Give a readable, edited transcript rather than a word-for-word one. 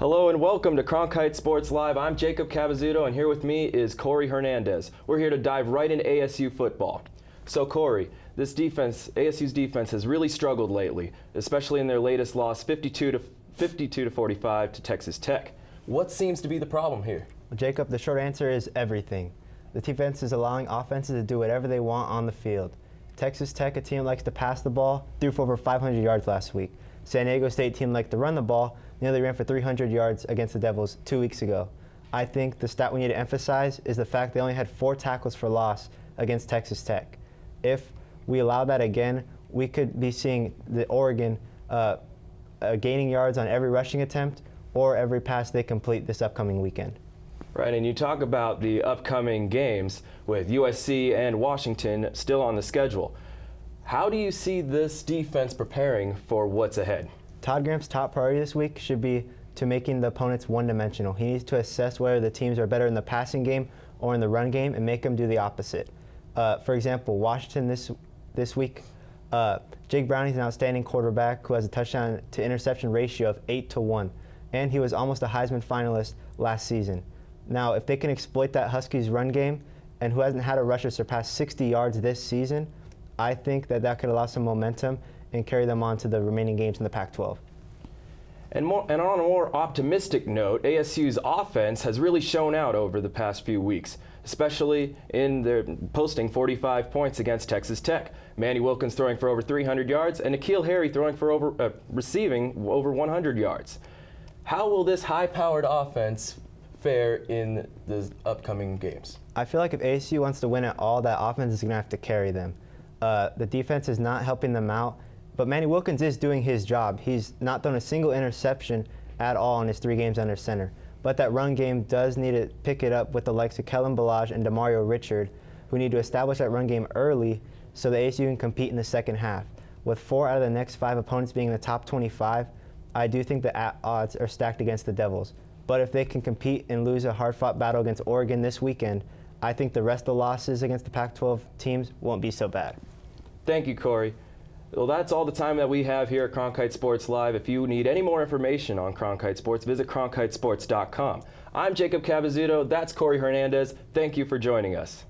Hello and welcome to Cronkite Sports Live. I'm Jacob Cabezudo and here with me is Cory Hernandez. We're here to dive right into ASU football. So Cory, this defense, ASU's defense has really struggled lately, especially in their latest loss 52 to 45 to Texas Tech. What seems to be the problem here? Well, Jacob, the short answer is everything. The defense is allowing offenses to do whatever they want on the field. Texas Tech, a team that likes to pass the ball, threw for over 500 yards last week. San Diego State team liked to run the ball, nearly ran for 300 yards against the Devils 2 weeks ago. I think the stat we need to emphasize is the fact they only had 4 tackles for loss against Texas Tech. If we allow that again, we could be seeing the Oregon gaining yards on every rushing attempt or every pass they complete this upcoming weekend. Right, and you talk about the upcoming games with USC and Washington still on the schedule. How do you see this defense preparing for what's ahead? Todd Graham's top priority this week should be to making the opponents one-dimensional. He needs to assess whether the teams are better in the passing game or in the run game and make them do the opposite. For example, Washington this week, Jake Browning's an outstanding quarterback who has a touchdown to interception ratio of 8-1, and he was almost a Heisman finalist last season. Now, if they can exploit that Huskies run game, and who hasn't had a rusher surpass 60 yards this season, I think that could allow some momentum and carry them on to the remaining games in the Pac-12. And on a more optimistic note, ASU's offense has really shown out over the past few weeks, especially in their posting 45 points against Texas Tech. Manny Wilkins throwing for over 300 yards and N'Keal Harry throwing for receiving over 100 yards. How will this high-powered offense fare in the upcoming games? I feel like if ASU wants to win at all, that offense is going to have to carry them. The defense is not helping them out, but Manny Wilkins is doing his job. He's not thrown a single interception at all in his 3 games under center. But that run game does need to pick it up with the likes of Kellen Ballage and Demario Richard, who need to establish that run game early so that ASU can compete in the second half. With 4 out of the next 5 opponents being in the top 25, I do think the odds are stacked against the Devils. But if they can compete and lose a hard-fought battle against Oregon this weekend, I think the rest of the losses against the Pac-12 teams won't be so bad. Thank you, Cory. Well, that's all the time that we have here at Cronkite Sports Live. If you need any more information on Cronkite Sports, visit cronkitesports.com. I'm Jacob Cabezudo. That's Cory Hernandez. Thank you for joining us.